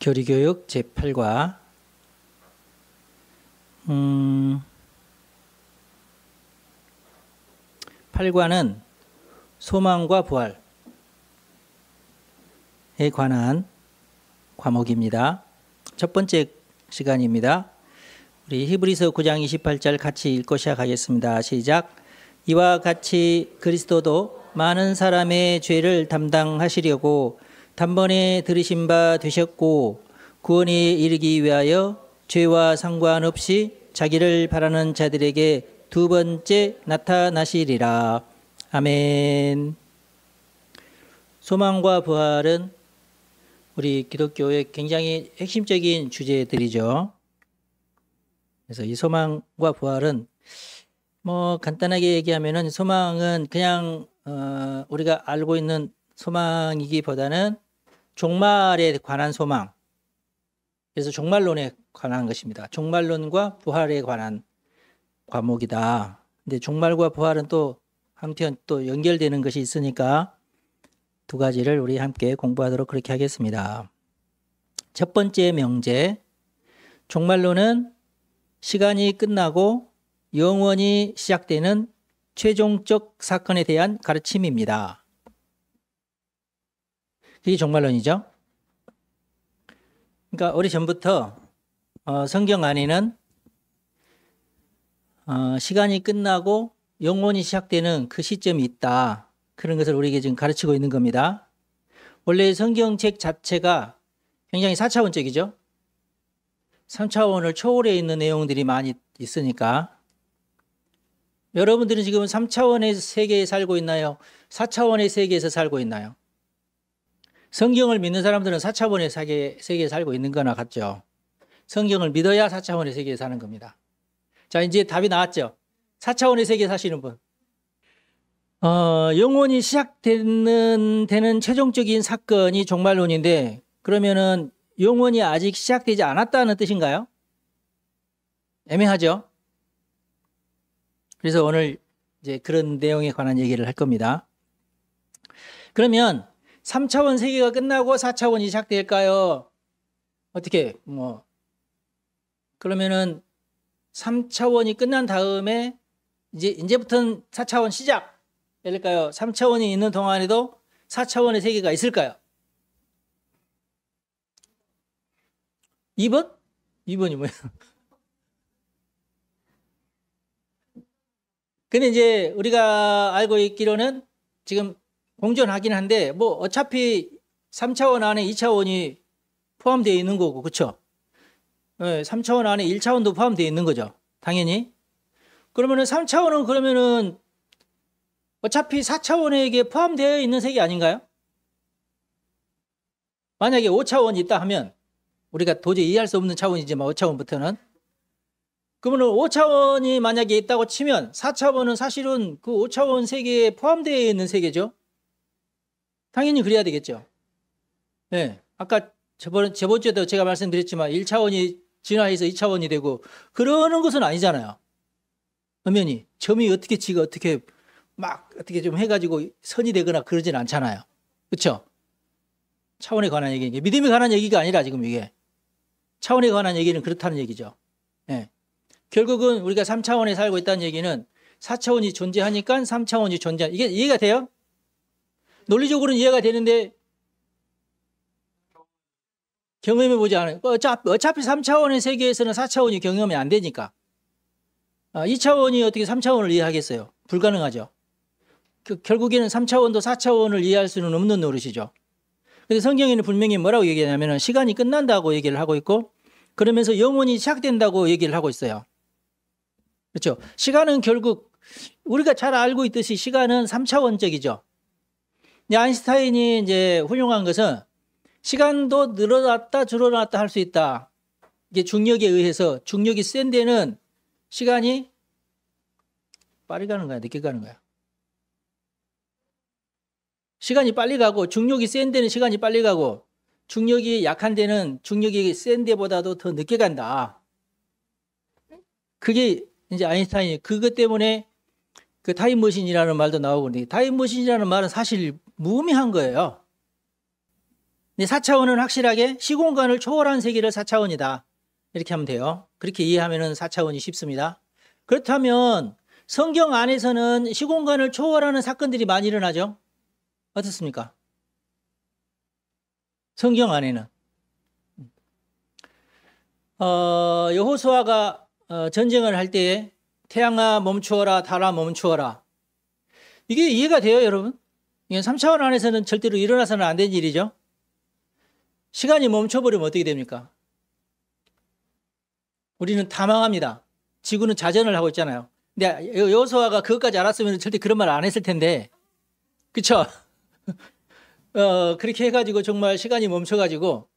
교리교육 제8과 8과는 소망과 부활에 관한 과목입니다. 첫 번째 시간입니다. 우리 히브리서 9장 28절 같이 읽고 시작하겠습니다. 시작. 이와 같이 그리스도도 많은 사람의 죄를 담당하시려고 단번에 들으신 바 되셨고 구원에 이르기 위하여 죄와 상관없이 자기를 바라는 자들에게 두 번째 나타나시리라. 아멘. 소망과 부활은 우리 기독교의 굉장히 핵심적인 주제들이죠. 그래서 이 소망과 부활은 간단하게 얘기하면은 소망은 그냥 우리가 알고 있는 소망이기보다는 종말에 관한 소망. 그래서 종말론에 관한 것입니다. 종말론과 부활에 관한 과목이다. 근데 종말과 부활은 또 한편 또 연결되는 것이 있으니까 두 가지를 우리 함께 공부하도록 그렇게 하겠습니다. 첫 번째 명제, 종말론은 시간이 끝나고 영원히 시작되는 최종적 사건에 대한 가르침입니다. 그게 종말론이죠. 그러니까 우리 전부터 성경 안에는 시간이 끝나고 영원히 시작되는 그 시점이 있다. 그런 것을 우리에게 지금 가르치고 있는 겁니다. 원래 성경책 자체가 굉장히 4차원적이죠. 3차원을 초월해 있는 내용들이 많이 있으니까. 여러분들은 지금 3차원의 세계에 살고 있나요? 4차원의 세계에서 살고 있나요? 성경을 믿는 사람들은 4차원의 세계에 살고 있는 거나 같죠. 성경을 믿어야 4차원의 세계에 사는 겁니다. 자, 이제 답이 나왔죠. 4차원의 세계에 사시는 분. 영원히 시작되는 최종적인 사건이 종말론인데, 그러면은 영원히 아직 시작되지 않았다는 뜻인가요? 애매하죠. 그래서 오늘 이제 그런 내용에 관한 얘기를 할 겁니다. 그러면 3차원 세계가 끝나고 4차원이 시작될까요? 어떻게 그러면은 3차원이 끝난 다음에 이제부터는 4차원 시작. 될까요? 3차원이 있는 동안에도 4차원의 세계가 있을까요? 2번? 2번이 뭐예요? 근데 이제 우리가 알고 있기로는 지금 공존하긴 한데 어차피 3차원 안에 2차원이 포함되어 있는 거고, 그렇죠? 네, 3차원 안에 1차원도 포함되어 있는 거죠. 당연히. 그러면은 3차원은 그러면은 어차피 4차원에게 포함되어 있는 세계 아닌가요? 만약에 5차원이 있다 하면 우리가 도저히 이해할 수 없는 차원이지만 5차원부터는 그러면 5차원이 만약에 있다고 치면 4차원은 사실은 그 5차원 세계에 포함되어 있는 세계죠. 당연히 그래야 되겠죠. 네, 아까 저번 주에도 제가 말씀드렸지만 1차원이 진화해서 2차원이 되고 그러는 것은 아니잖아요. 엄연히 점이 어떻게 치고 어떻게 좀 해가지고 선이 되거나 그러진 않잖아요. 그렇죠? 차원에 관한 얘기, 믿음에 관한 얘기가 아니라 지금 이게 차원에 관한 얘기는 그렇다는 얘기죠. 네. 결국은 우리가 3차원에 살고 있다는 얘기는 4차원이 존재하니까 3차원이 존재하는, 이게 이해가 돼요? 논리적으로는 이해가 되는데 경험해보지 않아요. 어차피 3차원의 세계에서는 4차원이 경험이 안 되니까 2차원이 어떻게 3차원을 이해하겠어요? 불가능하죠. 결국에는 3차원도 4차원을 이해할 수는 없는 노릇이죠. 근데 성경에는 분명히 뭐라고 얘기하냐면 시간이 끝난다고 얘기를 하고 있고 그러면서 영원히 시작된다고 얘기를 하고 있어요. 그렇죠? 시간은 결국 우리가 잘 알고 있듯이 시간은 3차원적이죠. 아인슈타인이 이제 훌륭한 것은 시간도 늘어났다 줄어났다 할 수 있다. 이게 중력에 의해서 중력이 센 데는 시간이 빨리 가는 거야, 늦게 가는 거야. 시간이 빨리 가고 중력이 센 데는 시간이 빨리 가고 중력이 약한 데는 중력이 센 데보다도 더 늦게 간다. 그게 이제 아인슈타인이 그것 때문에 그 타임머신이라는 말도 나오고, 타임머신이라는 말은 사실 무의미한 거예요. 근데 4차원은 확실하게 시공간을 초월한 세계를 4차원이다. 이렇게 하면 돼요. 그렇게 이해하면 4차원이 쉽습니다. 그렇다면 성경 안에서는 시공간을 초월하는 사건들이 많이 일어나죠? 어떻습니까? 성경 안에는. 여호수아가 전쟁을 할 때에 태양아 멈추어라, 달아 멈추어라. 이게 이해가 돼요, 여러분? 이게 3차원 안에서는 절대로 일어나서는 안 되는 일이죠. 시간이 멈춰버리면 어떻게 됩니까? 우리는 다 망합니다. 지구는 자전을 하고 있잖아요. 근데 여호수아가 그것까지 알았으면 절대 그런 말 안 했을 텐데, 그쵸? 그렇게 해가지고 정말 시간이 멈춰가지고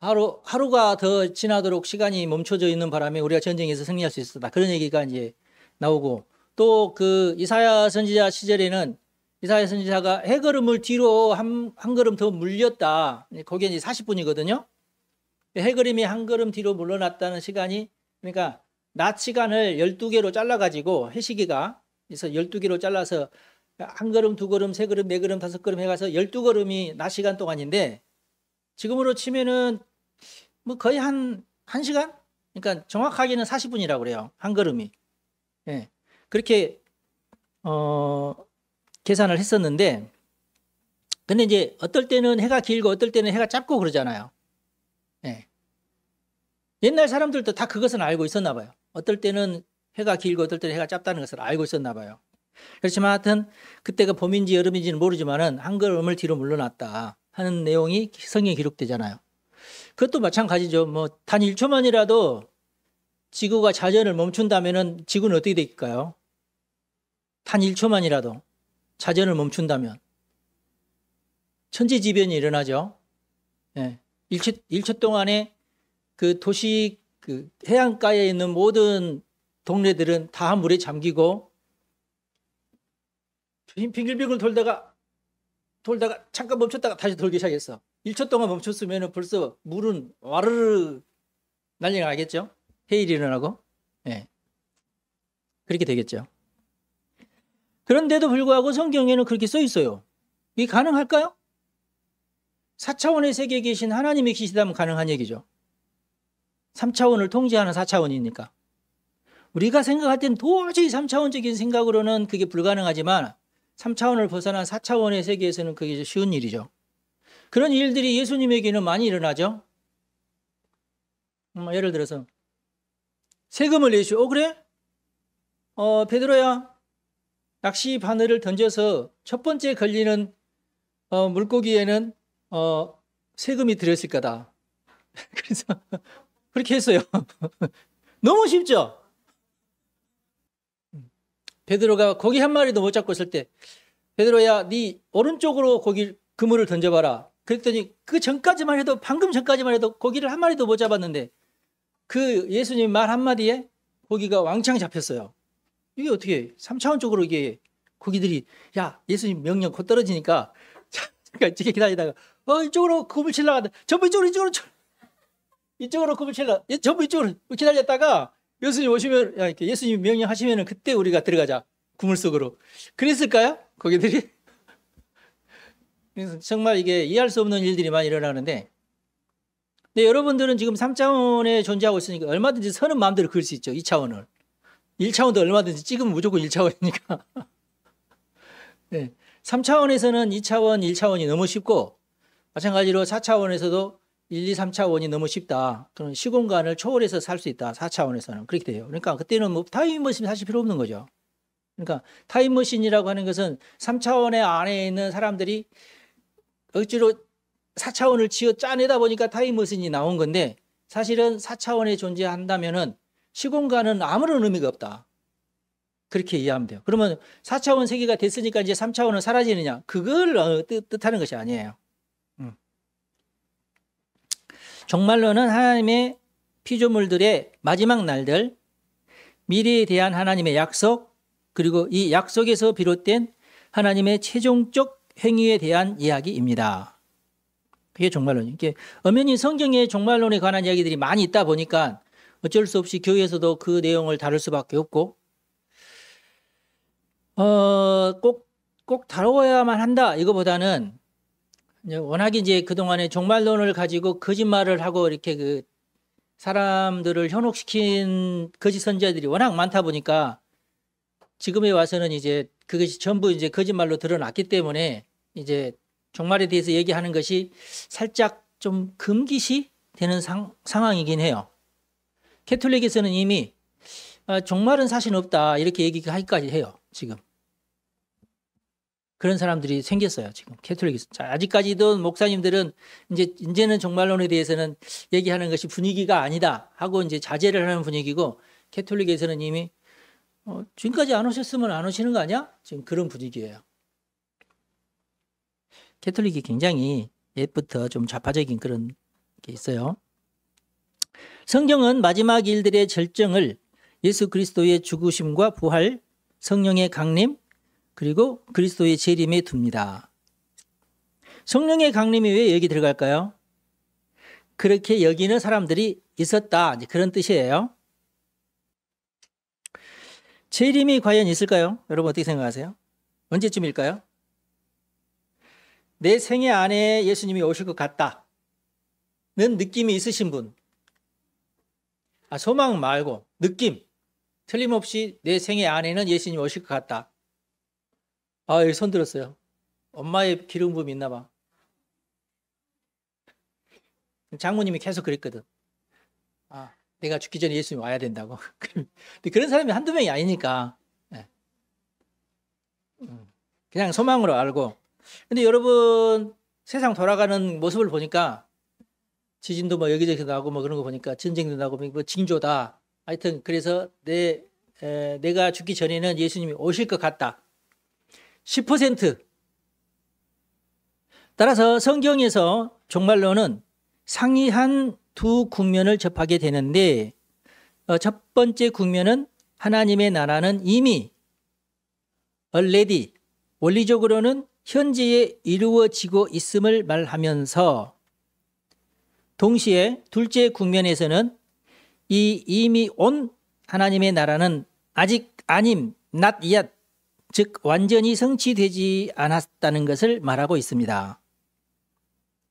하루가 더 지나도록 시간이 멈춰져 있는 바람에 우리가 전쟁에서 승리할 수 있었다. 그런 얘기가 이제 나오고, 또 그 이사야 선지자 시절에는 이사야 선지자가 해걸음을 뒤로 한 걸음 더 물렸다. 거기에 이제 40분이거든요. 해걸음이 한 걸음 뒤로 물러났다는 시간이, 그러니까 낮 시간을 12개로 잘라가지고 해시기가 그래서 12개로 잘라서 한 걸음, 두 걸음, 세 걸음, 네 걸음, 다섯 걸음 해가서 12걸음이 낮 시간 동안인데, 지금으로 치면은 뭐 거의 한 시간? 그러니까 정확하게는 40분이라고 그래요. 한 걸음이. 예. 그렇게 계산을 했었는데, 근데 이제 어떨 때는 해가 길고 어떨 때는 해가 짧고 그러잖아요. 예. 옛날 사람들도 다 그것은 알고 있었나 봐요. 어떨 때는 해가 길고 어떨 때는 해가 짧다는 것을 알고 있었나 봐요. 그렇지만 하여튼 그때가 봄인지 여름인지는 모르지만은 한 걸음을 뒤로 물러났다 하는 내용이 성경에 기록되잖아요. 그것도 마찬가지죠. 뭐 단 1초만이라도 지구가 자전을 멈춘다면은 지구는 어떻게 될까요? 단 1초만이라도 자전을 멈춘다면 천지지변이 일어나죠. 예. 1초 동안에 그 도시 그 해안가에 있는 모든 동네들은 다 물에 잠기고 빙글빙글 돌다가 잠깐 멈췄다가 다시 돌기 시작했어. 1초 동안 멈췄으면 벌써 물은 와르르 난리가 나겠죠. 해일이 일어나고. 예. 그렇게 되겠죠. 그런데도 불구하고 성경에는 그렇게 써 있어요. 이게 가능할까요? 4차원의 세계에 계신 하나님이 계시다면 가능한 얘기죠. 3차원을 통제하는 4차원이니까. 우리가 생각할 땐 도저히 3차원적인 생각으로는 그게 불가능하지만 3차원을 벗어난 4차원의 세계에서는 그게 쉬운 일이죠. 그런 일들이 예수님에게는 많이 일어나죠. 예를 들어서 세금을 내시오. 그래? 베드로야, 낚시 바늘을 던져서 첫 번째 걸리는 물고기에는 세금이 들었을 거다. 그래서 그렇게 했어요. 너무 쉽죠? 베드로가 고기 한 마리도 못 잡고 있을 때 베드로야, 네 오른쪽으로 그물을 던져봐라. 그랬더니 그 전까지만 해도 방금 전까지만 해도 고기를 한 마리도 못 잡았는데 그 예수님 말 한마디에 고기가 왕창 잡혔어요. 이게 어떻게 3차원적으로 이게 고기들이 야 예수님 명령 곧 떨어지니까 잠깐 이렇게 기다리다가 이쪽으로 그물 칠러 가다 전부 이쪽으로 그물 칠러 전부 이쪽으로 기다렸다가 예수님 오시면 이렇게 예수님 명령하시면은 그때 우리가 들어가자 그물 속으로. 그랬을까요? 고기들이? 그래서 정말 이게 이해할 수 없는 일들이 많이 일어나는데, 근데 여러분들은 지금 3차원에 존재하고 있으니까 얼마든지 서는 마음대로 그릴 수 있죠. 2차원을. 1차원도 얼마든지 찍으면 무조건 1차원이니까. 네. 3차원에서는 2차원, 1차원이 너무 쉽고, 마찬가지로 4차원에서도 1, 2, 3차원이 너무 쉽다. 그런 시공간을 초월해서 살 수 있다. 4차원에서는. 그렇게 돼요. 그러니까 그때는 뭐 타임머신 사실 필요 없는 거죠. 그러니까 타임머신이라고 하는 것은 3차원의 안에 있는 사람들이 억지로 4차원을 지어 짜내다 보니까 타임머신이 나온 건데, 사실은 4차원에 존재한다면은 시공간은 아무런 의미가 없다. 그렇게 이해하면 돼요. 그러면 4차원 세계가 됐으니까 이제 3차원은 사라지느냐? 그걸 뜻하는 것이 아니에요. 정말로는 하나님의 피조물들의 마지막 날들, 미래에 대한 하나님의 약속, 그리고 이 약속에서 비롯된 하나님의 최종적 행위에 대한 이야기입니다. 그게 종말론. 이게 엄연히 성경에 종말론에 관한 이야기들이 많이 있다 보니까 어쩔 수 없이 교회에서도 그 내용을 다룰 수밖에 없고, 꼭 다루어야만 한다 이거보다는 워낙에 이제 그동안에 종말론을 가지고 거짓말을 하고 이렇게 그 사람들을 현혹시킨 거짓 선지자들이 워낙 많다 보니까 지금에 와서는 이제 그것이 전부 이제 거짓말로 드러났기 때문에 이제 종말에 대해서 얘기하는 것이 살짝 좀 금기시 되는 상황이긴 해요. 캐톨릭에서는 이미 종말은 사실 없다 이렇게 얘기하기까지 해요. 지금 그런 사람들이 생겼어요. 지금 캐톨릭에서. 아직까지도 목사님들은 이제는 종말론에 대해서는 얘기하는 것이 분위기가 아니다 하고 이제 자제를 하는 분위기고, 캐톨릭에서는 이미 지금까지 안 오셨으면 안 오시는 거 아니야? 지금 그런 분위기예요. 캐톨릭이 굉장히 옛부터 좀 좌파적인 그런 게 있어요. 성경은 마지막 일들의 절정을 예수 그리스도의 죽으심과 부활, 성령의 강림, 그리고 그리스도의 재림에 둡니다. 성령의 강림이 왜 여기 들어갈까요? 그렇게 여기는 사람들이 있었다, 이제 그런 뜻이에요. 재림이 과연 있을까요? 여러분 어떻게 생각하세요? 언제쯤일까요? 내 생애 안에 예수님이 오실 것 같다는 느낌이 있으신 분, 소망 말고 느낌, 틀림없이 내 생애 안에는 예수님이 오실 것 같다. 여기 손 들었어요. 엄마의 기름 부음이 있나 봐. 장모님이 계속 그랬거든. 내가 죽기 전에 예수님이 와야 된다고. 근데 그런 사람이 한두 명이 아니니까 그냥 소망으로 알고. 근데 여러분 세상 돌아가는 모습을 보니까 지진도 뭐 여기저기서 나고 뭐 그런 거 보니까 전쟁도 나고 뭐 징조다. 하여튼 그래서 내가 죽기 전에는 예수님이 오실 것 같다. 10%. 따라서 성경에서 종말론은 상이한 두 국면을 접하게 되는데, 첫 번째 국면은 하나님의 나라는 이미 already, 원리적으로는 현재에 이루어지고 있음을 말하면서, 동시에 둘째 국면에서는 이 이미 온 하나님의 나라는 아직 아님, not yet, 즉 완전히 성취되지 않았다는 것을 말하고 있습니다.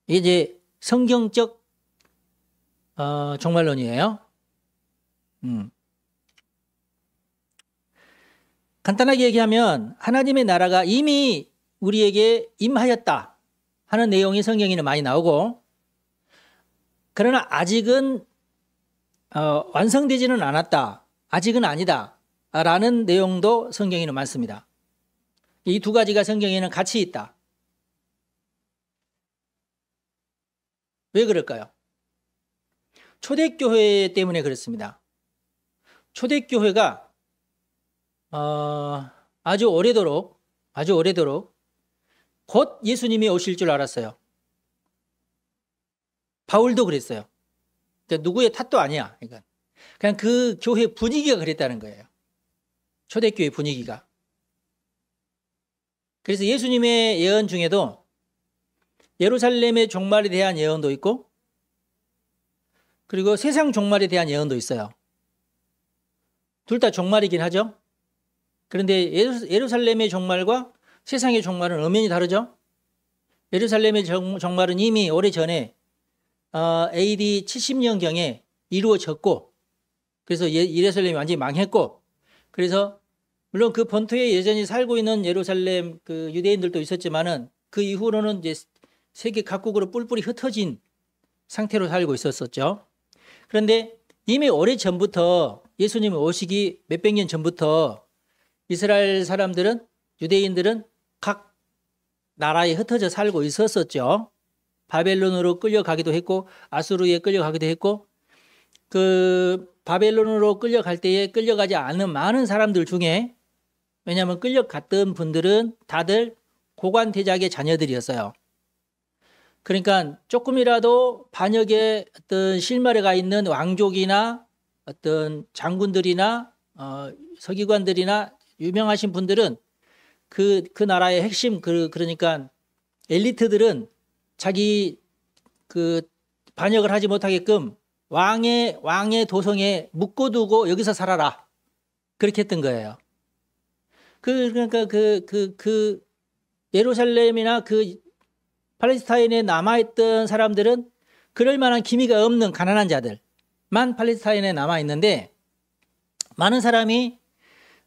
이제 성경적 종말론이에요. 간단하게 얘기하면 하나님의 나라가 이미 우리에게 임하였다 하는 내용이 성경에는 많이 나오고, 그러나 아직은 완성되지는 않았다, 아직은 아니다 라는 내용도 성경에는 많습니다. 이 두 가지가 성경에는 같이 있다. 왜 그럴까요? 초대교회 때문에 그렇습니다. 초대교회가 아주 오래도록 곧 예수님이 오실 줄 알았어요. 바울도 그랬어요. 그러니까 누구의 탓도 아니야. 그러니까 그냥 그 교회 분위기가 그랬다는 거예요. 초대교회 분위기가. 그래서 예수님의 예언 중에도 예루살렘의 종말에 대한 예언도 있고, 그리고 세상 종말에 대한 예언도 있어요. 둘 다 종말이긴 하죠. 그런데 예루살렘의 종말과 세상의 종말은 엄연히 다르죠. 예루살렘의 종말은 이미 오래전에 AD 70년경에 이루어졌고, 그래서 예루살렘이 완전히 망했고, 그래서 물론 그 본토에 여전히 살고 있는 예루살렘 그 유대인들도 있었지만은 그 이후로는 이제 세계 각국으로 뿔뿔이 흩어진 상태로 살고 있었었죠. 그런데 이미 오래전부터, 예수님이 오시기 몇백 년 전부터 이스라엘 사람들은, 유대인들은 각 나라에 흩어져 살고 있었었죠. 바벨론으로 끌려가기도 했고 아수르에 끌려가기도 했고, 그 바벨론으로 끌려갈 때에 끌려가지 않은 많은 사람들 중에, 왜냐하면 끌려갔던 분들은 다들 고관대작의 자녀들이었어요. 그러니까 조금이라도 반역의 어떤 실마리가 있는 왕족이나 어떤 장군들이나 서기관들이나 유명하신 분들은 그 나라의 핵심, 그러니까 엘리트들은 자기 그 반역을 하지 못하게끔 왕의 도성에 묶어두고 여기서 살아라, 그렇게 했던 거예요. 그러니까 그 예루살렘이나 그 팔레스타인에 남아있던 사람들은 그럴 만한 기미가 없는 가난한 자들만 팔레스타인에 남아있는데 많은 사람이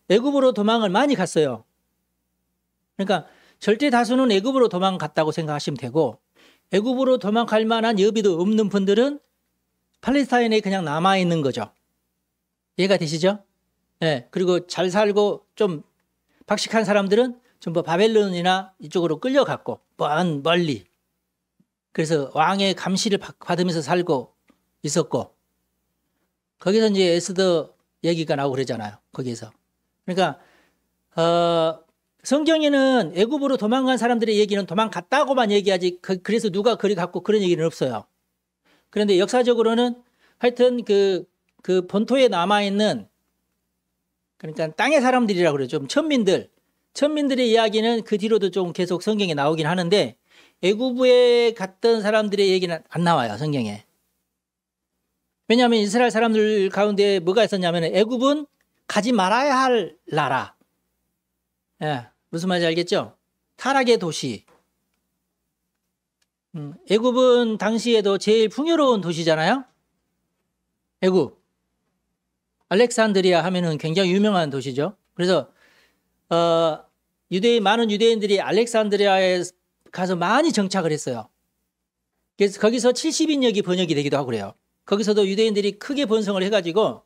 애굽으로 도망을 많이 갔어요. 그러니까 절대 다수는 애굽으로 도망갔다고 생각하시면 되고 애굽으로 도망갈 만한 여비도 없는 분들은 팔레스타인에 그냥 남아있는 거죠. 이해가 되시죠? 네, 그리고 잘 살고 좀 박식한 사람들은 전부 바벨론이나 이쪽으로 끌려갔고 먼 멀리 그래서 왕의 감시를 받으면서 살고 있었고 거기서 이제 에스더 얘기가 나오고 그러잖아요. 거기에서. 그러니까 성경에는 애굽으로 도망간 사람들의 얘기는 도망갔다고만 얘기하지 그래서 누가 그리 갔고 그런 얘기는 없어요. 그런데 역사적으로는 하여튼 그 본토에 남아있는 그러니까 땅의 사람들이라고 그러죠. 천민들의 이야기는 그 뒤로도 좀 계속 성경에 나오긴 하는데 애굽에 갔던 사람들의 얘기는 안 나와요. 성경에. 왜냐하면 이스라엘 사람들 가운데 뭐가 있었냐면 애굽은 가지 말아야 할 나라. 예, 무슨 말인지 알겠죠? 타락의 도시. 애굽은 당시에도 제일 풍요로운 도시잖아요. 애굽. 알렉산드리아 하면은 굉장히 유명한 도시죠. 그래서 많은 유대인들이 알렉산드리아에 가서 많이 정착을 했어요. 그래서 거기서 70인역이 번역이 되기도 하고 그래요. 거기서도 유대인들이 크게 번성을 해가지고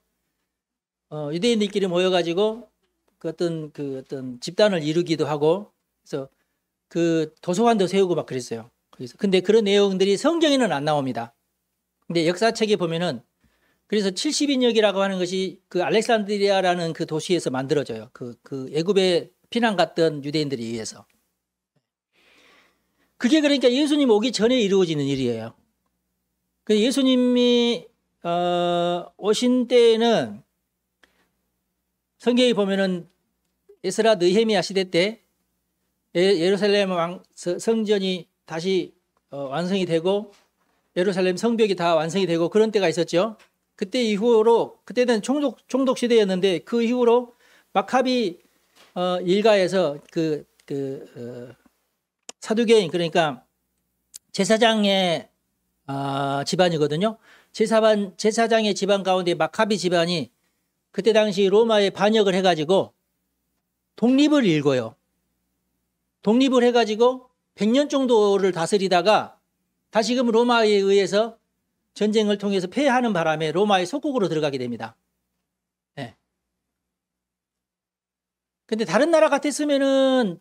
유대인들끼리 모여가지고 어떤 집단을 이루기도 하고 그래서 그 도서관도 세우고 막 그랬어요. 거기서. 근데 그런 내용들이 성경에는 안 나옵니다. 근데 역사책에 보면은 그래서 70인역이라고 하는 것이 그 알렉산드리아라는 그 도시에서 만들어져요. 그 애굽에 피난 갔던 유대인들에 의해서. 그게 그러니까 예수님 오기 전에 이루어지는 일이에요. 예수님이 오신 때에는 성경에 보면은 에스라 느헤미야 시대 때 예루살렘 성전이 다시 완성이 되고 예루살렘 성벽이 다 완성이 되고 그런 때가 있었죠. 그때 이후로 그때는 총독 시대였는데 그 이후로 마카비 일가에서 사두개인 그러니까 제사장의 집안이거든요. 제사장의 집안 가운데 마카비 집안이 그때 당시 로마에 반역을 해가지고 독립을 일궈요. 독립을 해가지고 100년 정도를 다스리다가 다시금 로마에 의해서 전쟁을 통해서 패하는 바람에 로마의 속국으로 들어가게 됩니다. 네. 근데 다른 나라 같았으면은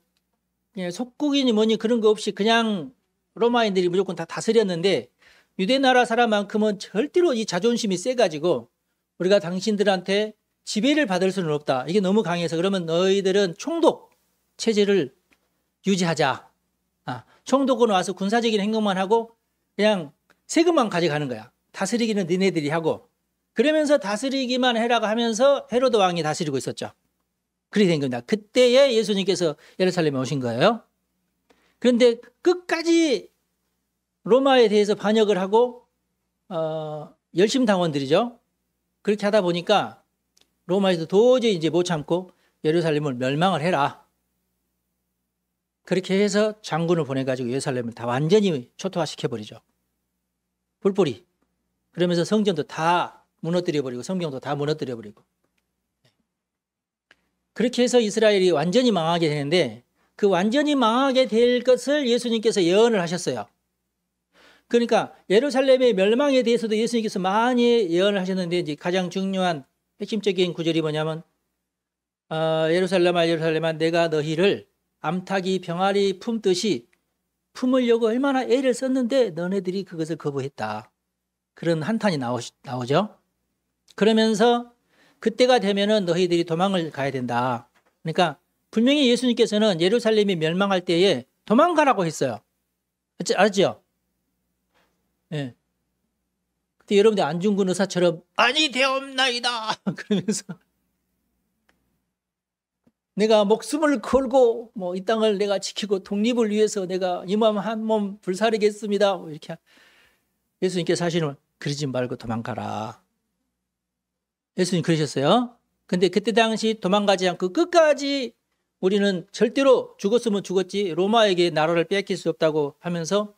속국이니 뭐니 그런 거 없이 그냥 로마인들이 무조건 다 다스렸는데 유대 나라 사람만큼은 절대로 이 자존심이 세가지고 우리가 당신들한테 지배를 받을 수는 없다. 이게 너무 강해서 그러면 너희들은 총독 체제를 유지하자. 총독은 와서 군사적인 행동만 하고 그냥 세금만 가져가는 거야. 다스리기는 니네들이 하고. 그러면서 다스리기만 해라고 하면서 헤로드 왕이 다스리고 있었죠. 그렇게 된 겁니다. 그때에 예수님께서 예루살렘에 오신 거예요. 그런데 끝까지 로마에 대해서 반역을 하고 열심당원들이죠. 그렇게 하다 보니까 로마에서 도저히 이제 못 참고 예루살렘을 멸망을 해라. 그렇게 해서 장군을 보내가지고 예루살렘을 다 완전히 초토화시켜버리죠. 불뿌리. 그러면서 성전도 다 무너뜨려버리고 성경도 다 무너뜨려버리고. 그렇게 해서 이스라엘이 완전히 망하게 되는데 그 완전히 망하게 될 것을 예수님께서 예언을 하셨어요. 그러니까 예루살렘의 멸망에 대해서도 예수님께서 많이 예언을 하셨는데 이제 가장 중요한 핵심적인 구절이 뭐냐면 예루살렘아 예루살렘아 내가 너희를 암탉이 병아리 품듯이 품으려고 얼마나 애를 썼는데 너네들이 그것을 거부했다. 그런 한탄이 나오죠. 그러면서 그때가 되면은 너희들이 도망을 가야 된다. 그러니까 분명히 예수님께서는 예루살렘이 멸망할 때에 도망가라고 했어요. 알았죠? 예. 그때 여러분들 안중근 의사처럼 아니 되옵나이다 그러면서 내가 목숨을 걸고 뭐 이 땅을 내가 지키고 독립을 위해서 내가 이 몸 한 몸 불사르겠습니다. 이렇게 예수님께서 하시는 그러지 말고 도망가라. 예수님 그러셨어요. 근데 그때 당시 도망가지 않고 끝까지 우리는 절대로 죽었으면 죽었지 로마에게 나라를 빼앗길 수 없다고 하면서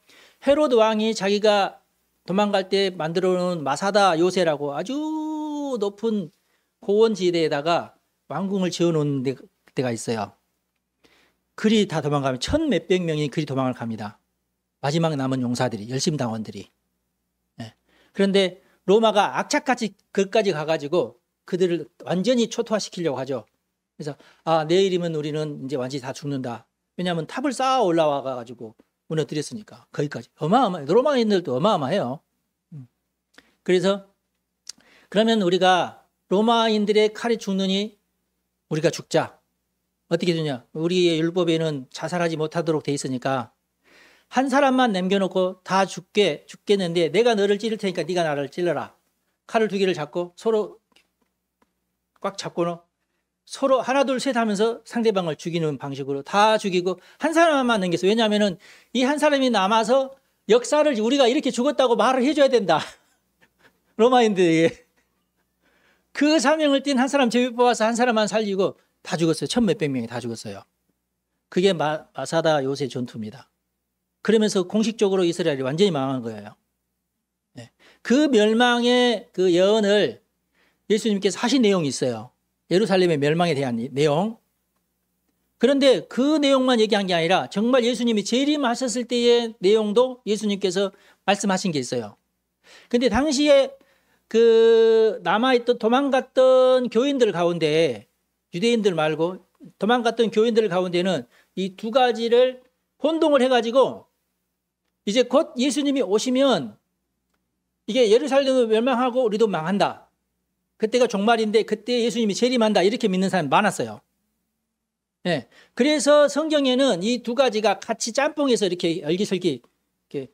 헤롯 왕이 자기가 도망갈 때 만들어 놓은 마사다 요새라고 아주 높은 고원지대에다가 왕궁을 지어 놓은 데가 있어요. 그리 다 도망가면 천 몇백 명이 그리 도망을 갑니다. 마지막 남은 용사들이, 열심당원들이. 네. 그런데 로마가 악착같이 그까지 가가지고 그들을 완전히 초토화시키려고 하죠. 그래서 내일이면 우리는 이제 완전히 다 죽는다. 왜냐하면 탑을 쌓아 올라와가지고 무너뜨렸으니까. 거기까지. 어마어마해요. 로마인들도 어마어마해요. 그래서 그러면 우리가 로마인들의 칼에 죽느니 우리가 죽자. 어떻게 되냐? 우리의 율법에는 자살하지 못하도록 돼 있으니까 한 사람만 남겨놓고 다 죽겠는데 내가 너를 찌를 테니까 네가 나를 찔러라. 칼을 두 개를 잡고 서로 꽉 잡고는 서로 하나 둘 셋 하면서 상대방을 죽이는 방식으로 다 죽이고 한 사람만 남겼어요. 왜냐하면 이 한 사람이 남아서 역사를 우리가 이렇게 죽었다고 말을 해줘야 된다. 로마인들에게. 그 사명을 띈 한 사람 제비 뽑아서 한 사람만 살리고 다 죽었어요. 천 몇백 명이 다 죽었어요. 그게 마사다 요새 전투입니다. 그러면서 공식적으로 이스라엘이 완전히 망한 거예요. 네. 그 멸망의 그 예언을 예수님께서 하신 내용이 있어요. 예루살렘의 멸망에 대한 내용. 그런데 그 내용만 얘기한 게 아니라 정말 예수님이 재림하셨을 때의 내용도 예수님께서 말씀하신 게 있어요. 근데 당시에 그 남아있던 도망갔던 교인들 가운데 유대인들 말고 도망갔던 교인들 가운데는 이 두 가지를 혼동을 해가지고 이제 곧 예수님이 오시면 이게 예루살렘을 멸망하고 우리도 망한다. 그때가 종말인데 그때 예수님이 재림한다. 이렇게 믿는 사람이 많았어요. 네. 그래서 성경에는 이 두 가지가 같이 짬뽕해서 이렇게 열기설기 이렇게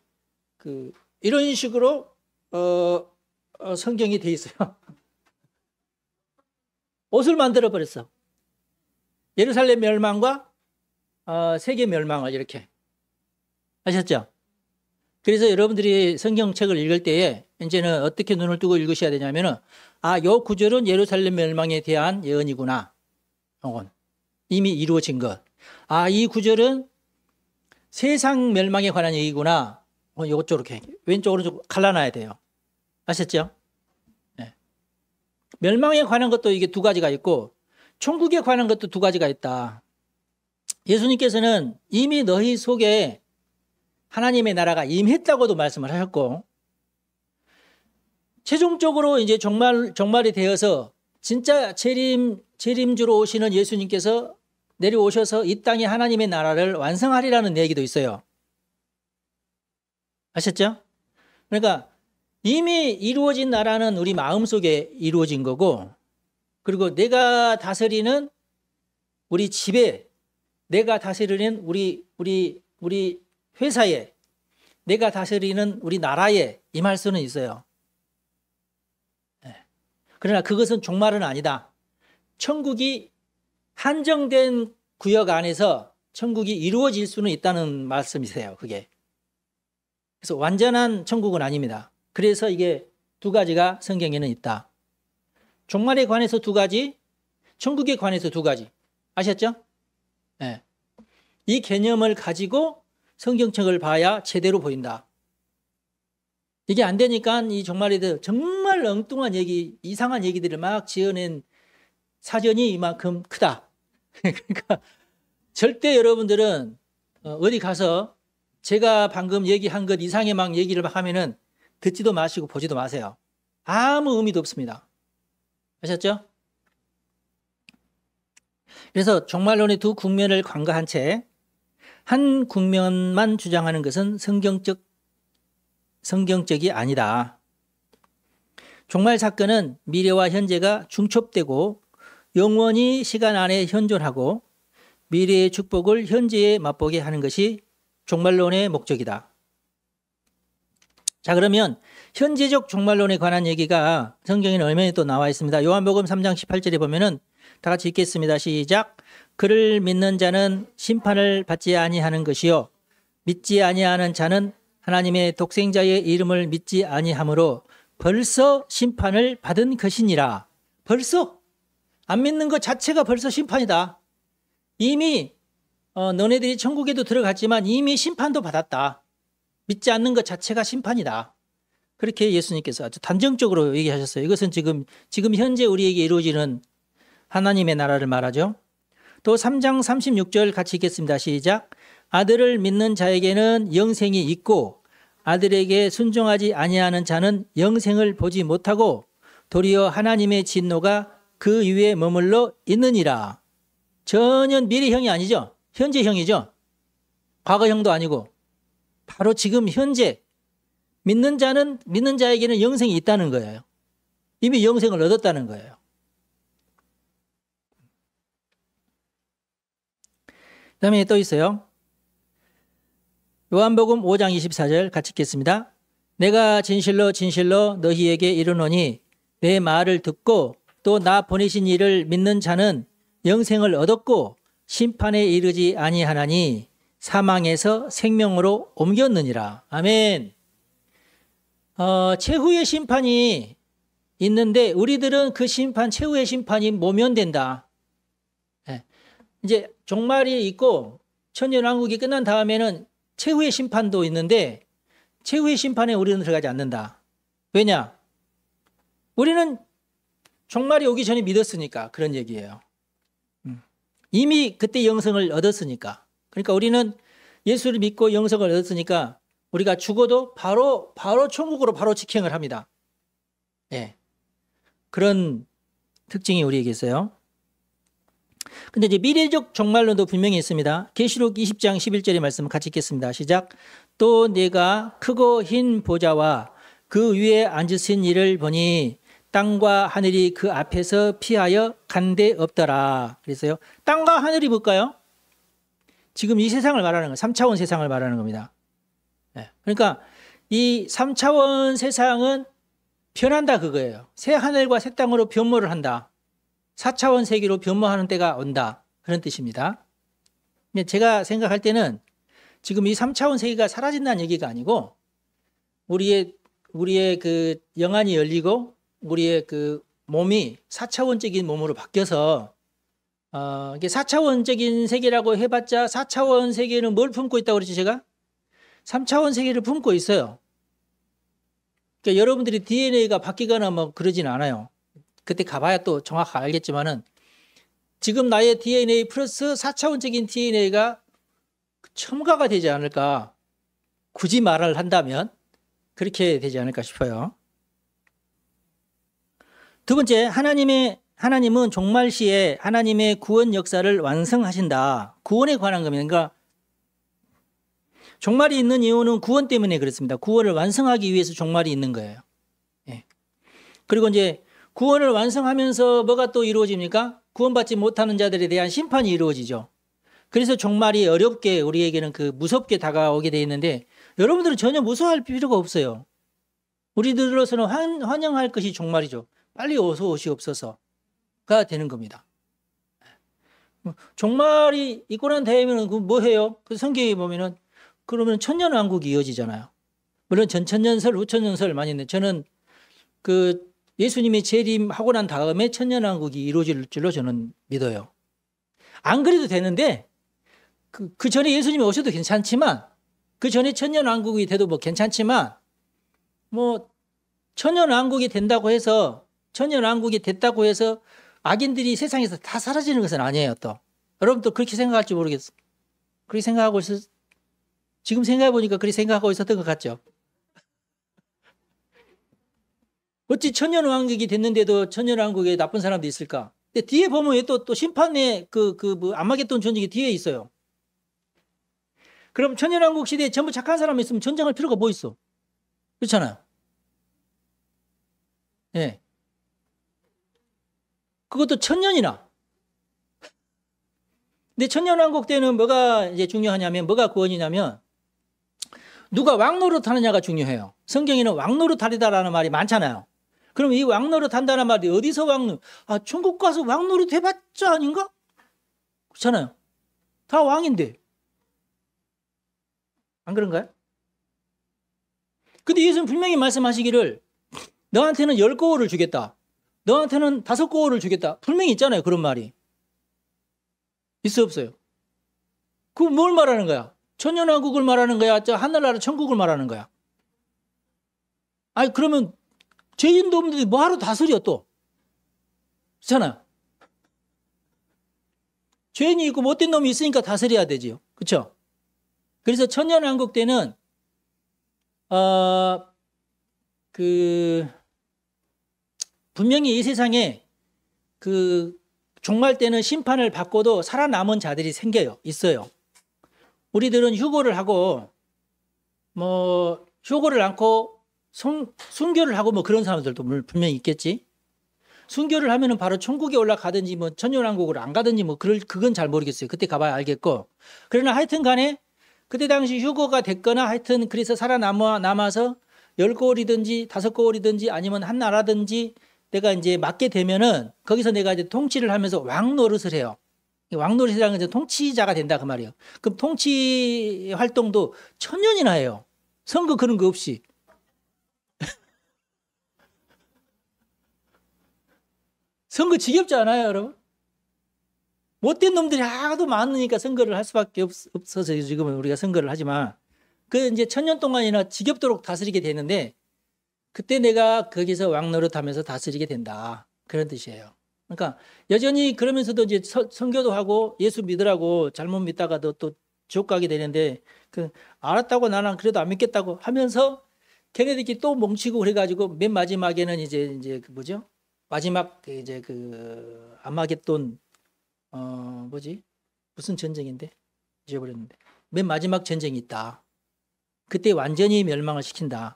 이런 식으로 성경이 돼 있어요. 옷을 만들어 버렸어. 예루살렘 멸망과 세계 멸망을 이렇게. 아셨죠? 그래서 여러분들이 성경책을 읽을 때에 이제는 어떻게 눈을 뜨고 읽으셔야 되냐면은 요 구절은 예루살렘 멸망에 대한 예언이구나. 이미 이루어진 것. 이 구절은 세상 멸망에 관한 얘기구나. 이것저것 이렇게 왼쪽으로 좀 갈라놔야 돼요. 아셨죠? 네. 멸망에 관한 것도 이게 두 가지가 있고 천국에 관한 것도 두 가지가 있다. 예수님께서는 이미 너희 속에 하나님의 나라가 임했다고도 말씀을 하셨고 최종적으로 이제 종말이 되어서 진짜 재림주로 오시는 예수님께서 내려오셔서 이 땅에 하나님의 나라를 완성하리라는 얘기도 있어요. 아셨죠? 그러니까 이미 이루어진 나라는 우리 마음속에 이루어진 거고 그리고 내가 다스리는 우리 집에 내가 다스리는 우리 회사에 내가 다스리는 우리 나라에 임할 수는 있어요. 네. 그러나 그것은 종말은 아니다. 천국이 한정된 구역 안에서 천국이 이루어질 수는 있다는 말씀이세요. 그게. 그래서 완전한 천국은 아닙니다. 그래서 이게 두 가지가 성경에는 있다. 종말에 관해서 두 가지, 천국에 관해서 두 가지. 아셨죠? 네. 이 개념을 가지고 성경책을 봐야 제대로 보인다. 이게 안 되니까 이 종말에 대해서 정말 엉뚱한 얘기, 이상한 얘기들을 막 지어낸 사전이 이만큼 크다. 그러니까 절대 여러분들은 어디 가서 제가 방금 얘기한 것 이상의 막 얘기를 막 하면은 듣지도 마시고 보지도 마세요. 아무 의미도 없습니다. 아셨죠? 그래서 종말론의 두 국면을 관가한 채 한 국면만 주장하는 것은 성경적이 아니다. 종말 사건은 미래와 현재가 중첩되고 영원히 시간 안에 현존하고 미래의 축복을 현재에 맛보게 하는 것이 종말론의 목적이다. 자, 그러면 현재적 종말론에 관한 얘기가 성경에는 얼마나 또 나와 있습니다. 요한복음 3장 18절에 보면은 다 같이 읽겠습니다. 시작. 그를 믿는 자는 심판을 받지 아니하는 것이요 믿지 아니하는 자는 하나님의 독생자의 이름을 믿지 아니하므로 벌써 심판을 받은 것이니라. 벌써 안 믿는 것 자체가 벌써 심판이다. 이미 너네들이 천국에도 들어갔지만 이미 심판도 받았다. 믿지 않는 것 자체가 심판이다. 그렇게 예수님께서 아주 단정적으로 얘기하셨어요. 이것은 지금 현재 우리에게 이루어지는 하나님의 나라를 말하죠. 또 3장 36절 같이 읽겠습니다. 시작. 아들을 믿는 자에게는 영생이 있고 아들에게 순종하지 아니하는 자는 영생을 보지 못하고 도리어 하나님의 진노가 그 위에 머물러 있느니라. 전혀 미래형이 아니죠. 현재형이죠. 과거형도 아니고 바로 지금 현재 믿는 자에게는 영생이 있다는 거예요. 이미 영생을 얻었다는 거예요. 그다음에 또 있어요. 요한복음 5장 24절 같이 읽겠습니다. 내가 진실로 진실로 너희에게 이르노니 내 말을 듣고 또 나 보내신 이를 믿는 자는 영생을 얻었고 심판에 이르지 아니하나니 사망에서 생명으로 옮겼느니라. 아멘. 최후의 심판이 있는데 우리들은 그 심판, 최후의 심판이 모면된다. 이제 종말이 있고 천년왕국이 끝난 다음에는 최후의 심판도 있는데 최후의 심판에 우리는 들어가지 않는다. 왜냐? 우리는 종말이 오기 전에 믿었으니까 그런 얘기예요. 이미 그때 영생을 얻었으니까. 그러니까 우리는 예수를 믿고 영생을 얻었으니까 우리가 죽어도 바로 천국으로 바로 직행을 합니다. 예. 그런 특징이 우리에게 있어요. 근데 이제 미래적 종말론도 분명히 있습니다. 계시록 20장 11절의 말씀 같이 읽겠습니다. 시작. 또 내가 크고 흰 보좌와 그 위에 앉으신 이를 보니 땅과 하늘이 그 앞에서 피하여 간데 없더라. 그래서요. 땅과 하늘이 뭘까요? 지금 이 세상을 말하는 거예요. 3차원 세상을 말하는 겁니다. 네. 그러니까 이 3차원 세상은 변한다 그거예요. 새 하늘과 새 땅으로 변모를 한다. 4차원 세계로 변모하는 때가 온다. 그런 뜻입니다. 근데 제가 생각할 때는 지금 이 3차원 세계가 사라진다는 얘기가 아니고 우리의 그 영안이 열리고 우리의 그 몸이 4차원적인 몸으로 바뀌어서 이게 4차원적인 세계라고 해봤자 4차원 세계는 뭘 품고 있다고 그랬지 제가? 3차원 세계를 품고 있어요. 그러니까 여러분들이 DNA가 바뀌거나 뭐 그러진 않아요. 그때 가봐야 또 정확하게 알겠지만은 지금 나의 DNA 플러스 4차원적인 DNA가 첨가가 되지 않을까. 굳이 말을 한다면 그렇게 되지 않을까 싶어요. 두 번째, 하나님은 종말 시에 하나님의 구원 역사를 완성하신다. 구원에 관한 겁니다. 그러니까 종말이 있는 이유는 구원 때문에 그렇습니다. 구원을 완성하기 위해서 종말이 있는 거예요. 예. 그리고 이제 구원을 완성하면서 뭐가 또 이루어집니까? 구원받지 못하는 자들에 대한 심판이 이루어지죠. 그래서 종말이 어렵게 우리에게는 그 무섭게 다가오게 돼 있는데 여러분들은 전혀 무서워할 필요가 없어요. 우리들로서는 환영할 것이 종말이죠. 빨리 어서 오시옵소서가 되는 겁니다. 종말이 있고 난 다음에는 뭐 해요? 그 성경에 보면은 그러면 천년왕국이 이어지잖아요. 물론 전천년설, 후천년설 많이 있는데 저는 그 예수님이 재림하고 난 다음에 천년왕국이 이루어질 줄로 저는 믿어요. 안 그래도 되는데 그 전에 예수님이 오셔도 괜찮지만 그 전에 천년왕국이 돼도 뭐 괜찮지만 뭐 천년왕국이 된다고 해서 천년왕국이 됐다고 해서 악인들이 세상에서 다 사라지는 것은 아니에요. 또 여러분도 그렇게 생각할지 모르겠어요. 그렇게 생각하고 지금 생각해 보니까 그렇게 생각하고 있었던 것 같죠. 어찌 천년왕국이 됐는데도 천년왕국에 나쁜 사람도 있을까? 근데 뒤에 보면 또 심판의 뭐 아마겟돈 전쟁이 뒤에 있어요. 그럼 천년왕국 시대에 전부 착한 사람이 있으면 전쟁할 필요가 뭐 있어? 그렇잖아요. 예. 네. 그것도 천년이나. 근데 천년왕국 때는 뭐가 이제 중요하냐면 뭐가 구원이냐면 누가 왕노릇 하느냐가 중요해요. 성경에는 왕노릇 하리다라는 말이 많잖아요. 그럼 이 왕노릇 한다는 말이 어디서 천국 가서 왕노릇 해봤자 아닌가? 그렇잖아요. 다 왕인데. 안 그런가요? 근데 예수는 분명히 말씀하시기를 너한테는 10거울을 주겠다. 너한테는 5거울을 주겠다. 분명히 있잖아요. 그런 말이. 있어 없어요? 그 뭘 말하는 거야? 천년왕국을 말하는 거야? 저 하늘나라 천국을 말하는 거야? 아니 그러면 죄인도 없는데 뭐하러 다스려 또? 그렇잖아. 죄인이 있고 못된 놈이 있으니까 다스려야 되지요. 그렇죠? 그래서 천년왕국 때는 분명히 이 세상에 그 종말 때는 심판을 받고도 살아남은 자들이 생겨요. 있어요. 우리들은 휴고를 하고 뭐 휴고를 않고 순교를 하고 뭐 그런 사람들도 분명히 있겠지. 순교를 하면은 바로 천국에 올라가든지 뭐 천년왕국을 안 가든지 뭐 그건 잘 모르겠어요. 그때 가봐야 알겠고. 그러나 하여튼 간에 그때 당시 휴고가 됐거나 하여튼 그래서 살아남아서 10고을이든지 5고을이든지 아니면 한 나라든지 내가 이제 맡게 되면은 거기서 내가 이제 통치를 하면서 왕 노릇을 해요. 왕 노릇이라는 건 통치자가 된다 그 말이에요. 그럼 통치 활동도 1000년이나 해요. 선거 그런 거 없이. 선거 지겹지 않아요, 여러분? 못된 놈들이 하도 많으니까 선거를 할 수밖에 없어서 지금은 우리가 선거를 하지만 그 이제 1000년 동안이나 지겹도록 다스리게 되는데 그때 내가 거기서 왕 노릇하면서 다스리게 된다. 그런 뜻이에요. 그러니까 여전히 그러면서도 이제 선교도 하고 예수 믿으라고 잘못 믿다가도 또 지옥 가게 되는데 알았다고 나는 그래도 안 믿겠다고 하면서 걔네들끼리 또 뭉치고 그래가지고 맨 마지막에는 이제 그 뭐죠? 마지막 이제 그 아마겟돈 무슨 전쟁인데 잊어버렸는데 맨 마지막 전쟁이 있다. 그때 완전히 멸망을 시킨다.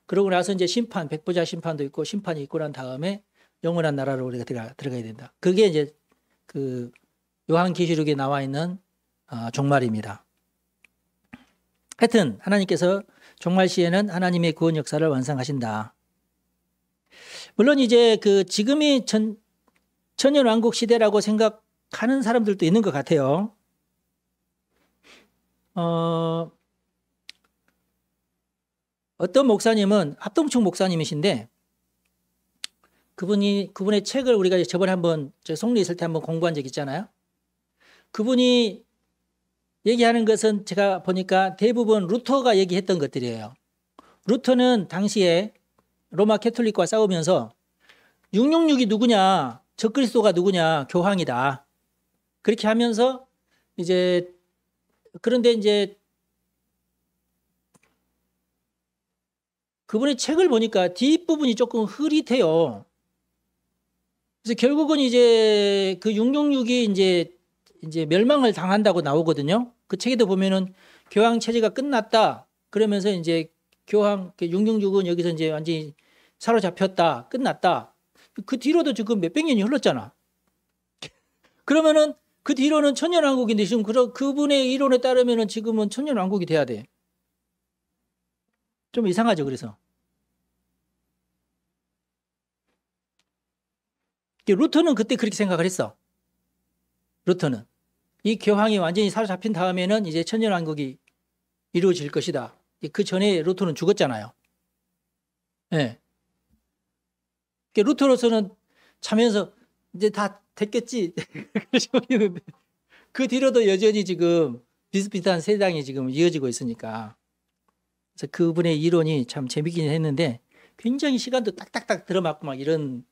그러고 나서 이제 심판, 백보자 심판도 있고 심판이 있고 난 다음에 영원한 나라로 우리가 들어가야 된다. 그게 이제 그 요한계시록에 나와 있는 종말입니다. 하여튼 하나님께서 종말 시에는 하나님의 구원 역사를 완성하신다. 물론 이제 그 지금이 천년왕국 시대라고 생각하는 사람들도 있는 것 같아요. 어떤 목사님은 합동충 목사님이신데 그분의 책을 우리가 저번에 한번 송리 있을 때 한번 공부한 적 있잖아요. 그분이 얘기하는 것은 제가 보니까 대부분 루터가 얘기했던 것들이에요. 루터는 당시에 로마 캐톨릭과 싸우면서 666이 누구냐, 적그리스도가 누구냐, 교황이다. 그렇게 하면서 이제 그런데 이제 그분의 책을 보니까 뒷부분이 조금 흐릿해요. 그래서 결국은 이제 그 666이 이제 멸망을 당한다고 나오거든요. 그 책에도 보면은 교황 체제가 끝났다. 그러면서 이제 교황 666은 여기서 이제 완전히 사로잡혔다. 끝났다. 그 뒤로도 지금 몇백 년이 흘렀잖아. 그러면은 그 뒤로는 천년왕국인데 지금 그분의 이론에 따르면은 지금은 천년왕국이 돼야 돼. 좀 이상하죠, 그래서. 루터는 그때 그렇게 생각을 했어. 루터는. 이 교황이 완전히 사로잡힌 다음에는 이제 천년왕국이 이루어질 것이다. 그 전에 루터는 죽었잖아요. 예. 네. 루터로서는 자면서 이제 다 됐겠지. 그 뒤로도 여전히 지금 비슷비슷한 세상이 지금 이어지고 있으니까. 그래서 그분의 이론이 참 재밌긴 했는데 굉장히 시간도 딱딱딱 들어맞고 막 이런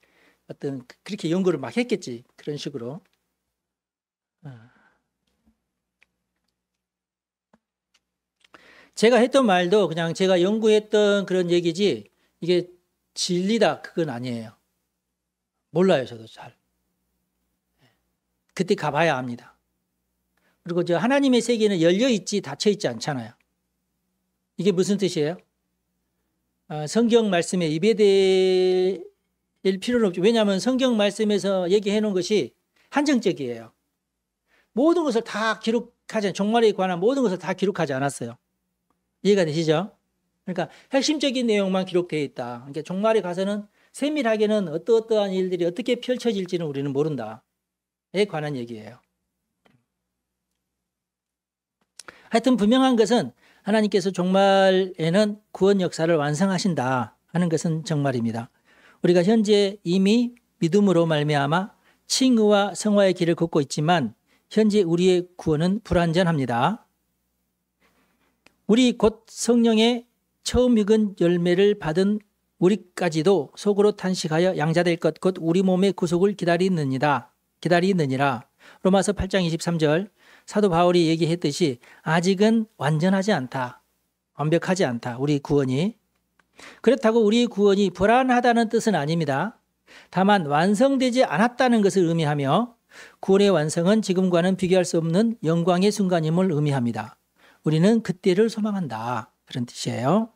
어떤 그렇게 연구를 막 했겠지. 그런 식으로. 제가 했던 말도 그냥 제가 연구했던 그런 얘기지 이게 진리다 그건 아니에요. 몰라요, 저도 잘. 그때 가봐야 합니다. 그리고 저 하나님의 세계는 열려있지 닫혀있지 않잖아요. 이게 무슨 뜻이에요? 성경 말씀에 위배될 필요는 없죠. 왜냐하면 성경 말씀에서 얘기해 놓은 것이 한정적이에요. 모든 것을 다 기록하지, 종말에 관한 모든 것을 다 기록하지 않았어요. 이해가 되시죠? 그러니까 핵심적인 내용만 기록되어 있다. 그러니까 종말에 가서는 세밀하게는 어떠한 일들이 어떻게 펼쳐질지는 우리는 모른다에 관한 얘기예요. 하여튼 분명한 것은 하나님께서 종말에는 구원 역사를 완성하신다 하는 것은 정말입니다. 우리가 현재 이미 믿음으로 말미암아 칭의와 성화의 길을 걷고 있지만 현재 우리의 구원은 불완전합니다. 우리 곧 성령의 처음 익은 열매를 받은 우리까지도 속으로 탄식하여 양자될 것 곧 우리 몸의 구속을 기다리느니라. 로마서 8장 23절 사도 바울이 얘기했듯이 아직은 완전하지 않다. 완벽하지 않다. 우리 구원이. 그렇다고 우리 구원이 불완하다는 뜻은 아닙니다. 다만 완성되지 않았다는 것을 의미하며 구원의 완성은 지금과는 비교할 수 없는 영광의 순간임을 의미합니다. 우리는 그때를 소망한다. 그런 뜻이에요.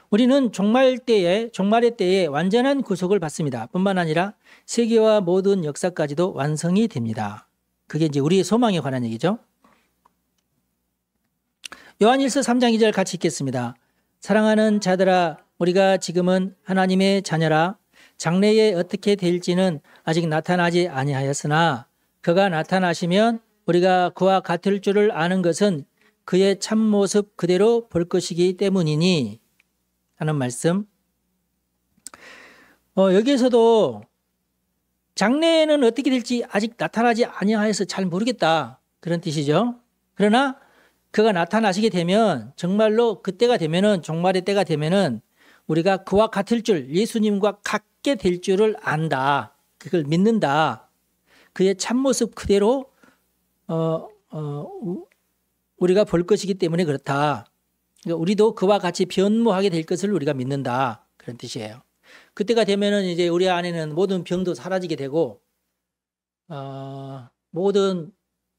우리는 종말의 때에 완전한 구속을 받습니다. 뿐만 아니라 세계와 모든 역사까지도 완성이 됩니다. 그게 이제 우리의 소망에 관한 얘기죠. 요한일서 3장 2절 같이 읽겠습니다. 사랑하는 자들아, 우리가 지금은 하나님의 자녀라. 장래에 어떻게 될지는 아직 나타나지 아니하였으나 그가 나타나시면 우리가 그와 같을 줄을 아는 것은 그의 참모습 그대로 볼 것이기 때문이니 하는 말씀. 여기에서도 장래에는 어떻게 될지 아직 나타나지 아니하여서 잘 모르겠다. 그런 뜻이죠. 그러나 그가 나타나시게 되면 정말로 그때가 되면은 종말의 때가 되면은 우리가 그와 같을 줄, 예수님과 같게 될 줄을 안다. 그걸 믿는다. 그의 참모습 그대로 우리가 볼 것이기 때문에 그렇다. 그러니까 우리도 그와 같이 변모하게 될 것을 우리가 믿는다. 그런 뜻이에요. 그때가 되면은 이제 우리 안에는 모든 병도 사라지게 되고 모든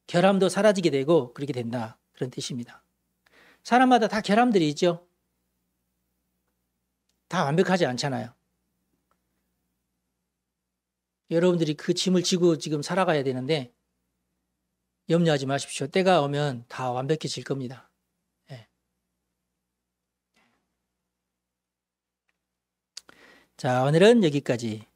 결함도 사라지게 되고 그렇게 된다. 그런 뜻입니다. 사람마다 다 결함들이 있죠. 다 완벽하지 않잖아요. 여러분들이 그 짐을 지고 지금 살아가야 되는데 염려하지 마십시오. 때가 오면 다 완벽해질 겁니다. 네. 자, 오늘은 여기까지.